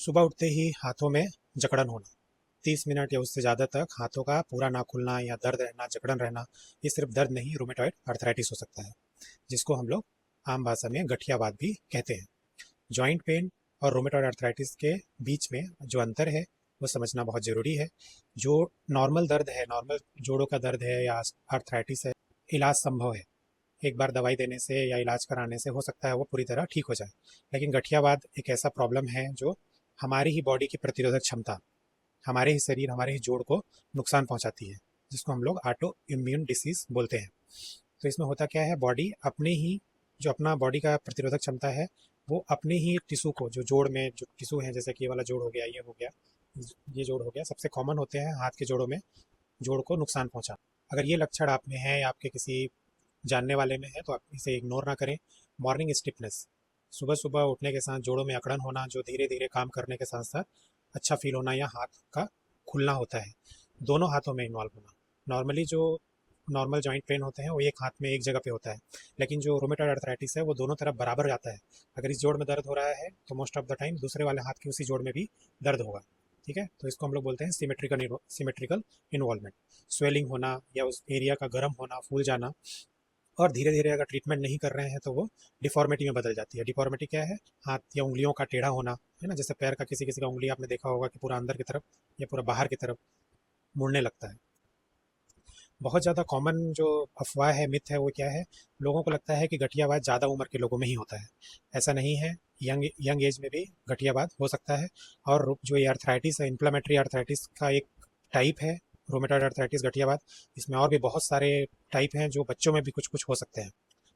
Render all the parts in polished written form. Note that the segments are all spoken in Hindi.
सुबह उठते ही हाथों में जकड़न होना, 30 मिनट या उससे ज़्यादा तक हाथों का पूरा ना खुलना या दर्द रहना, जकड़न रहना। ये सिर्फ दर्द नहीं, रूमेटॉइड अर्थराइटिस हो सकता है, जिसको हम लोग आम भाषा में गठियावाद भी कहते हैं। जॉइंट पेन और रूमेटॉइड अर्थराइटिस के बीच में जो अंतर है वो समझना बहुत ज़रूरी है। जो नॉर्मल दर्द है, नॉर्मल जोड़ों का दर्द है या अर्थराइटिस है, इलाज संभव है। एक बार दवाई देने से या इलाज कराने से हो सकता है वो पूरी तरह ठीक हो जाए। लेकिन गठियावाद एक ऐसा प्रॉब्लम है जो हमारी ही बॉडी की प्रतिरोधक क्षमता, हमारे ही शरीर, हमारे ही जोड़ को नुकसान पहुंचाती है, जिसको हम लोग ऑटो इम्यून डिसीज बोलते हैं। तो इसमें होता क्या है, बॉडी अपने ही, जो अपना बॉडी का प्रतिरोधक क्षमता है, वो अपने ही टिश्यू को, जो जोड़ में जो टिश्यू है, जैसे कि ये वाला जोड़ हो गया, ये हो गया, ये जोड़ हो गया, सबसे कॉमन होते हैं हाथ के जोड़ों में जोड़ को नुकसान पहुंचा। अगर ये लक्षण आप में है या आपके किसी जानने वाले में है तो आप इसे इग्नोर ना करें। मॉर्निंग स्टिफनेस, सुबह सुबह उठने के साथ जोड़ों में अकड़न होना, जो धीरे धीरे काम करने के साथ साथ अच्छा फील होना, या हाथ का खुलना होता है, दोनों हाथों में इन्वॉल्व होना। नॉर्मली जो नॉर्मल जॉइंट पेन होते हैं वो एक हाथ में एक जगह पे होता है, लेकिन जो रोमेटॉइड अर्थराइटिस है वो दोनों तरफ बराबर जाता है। अगर इस जोड़ में दर्द हो रहा है तो मोस्ट ऑफ द टाइम दूसरे वाले हाथ के उसी जोड़ में भी दर्द होगा। ठीक है, तो इसको हम लोग बोलते हैं सिमेट्रिकल इन्वॉल्वमेंट। स्वेलिंग होना या उस एरिया का गर्म होना, फूल जाना, और धीरे धीरे अगर ट्रीटमेंट नहीं कर रहे हैं तो वो डिफॉर्मिटी में बदल जाती है। डिफॉर्मिटी क्या है? हाथ या उंगलियों का टेढ़ा होना, है ना। जैसे पैर का किसी किसी का उंगली आपने देखा होगा कि पूरा अंदर की तरफ या पूरा बाहर की तरफ मुड़ने लगता है। बहुत ज़्यादा कॉमन जो अफवाह है, मिथ है, वो क्या है, लोगों को लगता है कि गठियावाद ज़्यादा उम्र के लोगों में ही होता है। ऐसा नहीं है, यंग यंग एज में भी गठियावाद हो सकता है। और जो ये अर्थराइटिस है, इन्फ्लेमेटरी अर्थराइटिस का एक टाइप है, रोमेटॉइड अर्थराइटिस गठियावाद। इसमें और भी बहुत सारे टाइप हैं, जो बच्चों में भी कुछ कुछ हो सकते हैं।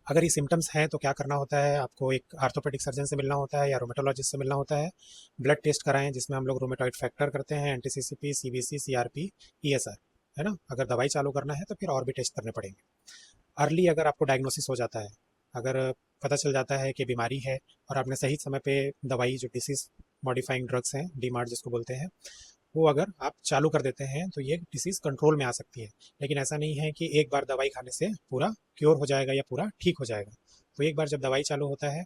अगर ये सिम्टम्स हैं तो क्या करना होता है, आपको एक आर्थोपेडिक सर्जन से मिलना होता है या रोमेटोलॉजिस्ट से मिलना होता है। ब्लड टेस्ट कराएं, जिसमें हम लोग रोमेटॉइड फैक्टर करते हैं, एंटीसीसीपी, सीबीसी, सीआरपी, ईएसआर, है ना। अगर दवाई चालू करना है तो फिर और भी टेस्ट करने पड़ेंगे। अर्ली अगर आपको डायग्नोसिस हो जाता है, अगर पता चल जाता है कि बीमारी है और आपने सही समय पे दवाई, जो डिसीज मॉडिफाइंग ड्रग्स हैं, डीमार्ट जिसको बोलते हैं, वो अगर आप चालू कर देते हैं तो ये डिसीज़ कंट्रोल में आ सकती है। लेकिन ऐसा नहीं है कि एक बार दवाई खाने से पूरा क्योर हो जाएगा या पूरा ठीक हो जाएगा। तो एक बार जब दवाई चालू होता है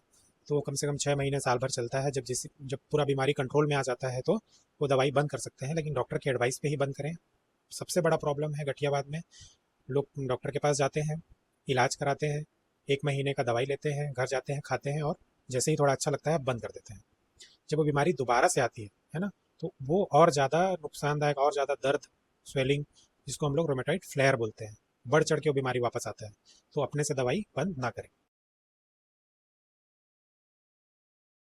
तो वो कम से कम 6 महीने, साल भर चलता है। जब पूरा बीमारी कंट्रोल में आ जाता है तो वो दवाई बंद कर सकते हैं, लेकिन डॉक्टर की एडवाइस पे ही बंद करें। सबसे बड़ा प्रॉब्लम है गठियावाद में, लोग डॉक्टर के पास जाते हैं, इलाज कराते हैं, 1 महीने का दवाई लेते हैं, घर जाते हैं, खाते हैं, और जैसे ही थोड़ा अच्छा लगता है बंद कर देते हैं। जब वो बीमारी दोबारा से आती है ना, तो वो और ज़्यादा नुकसानदायक, और ज़्यादा दर्द, स्वेलिंग, जिसको हम लोग रोमेटॉइड फ्लेयर बोलते हैं, बढ़ चढ़ के वो बीमारी वापस आता है। तो अपने से दवाई बंद ना करें।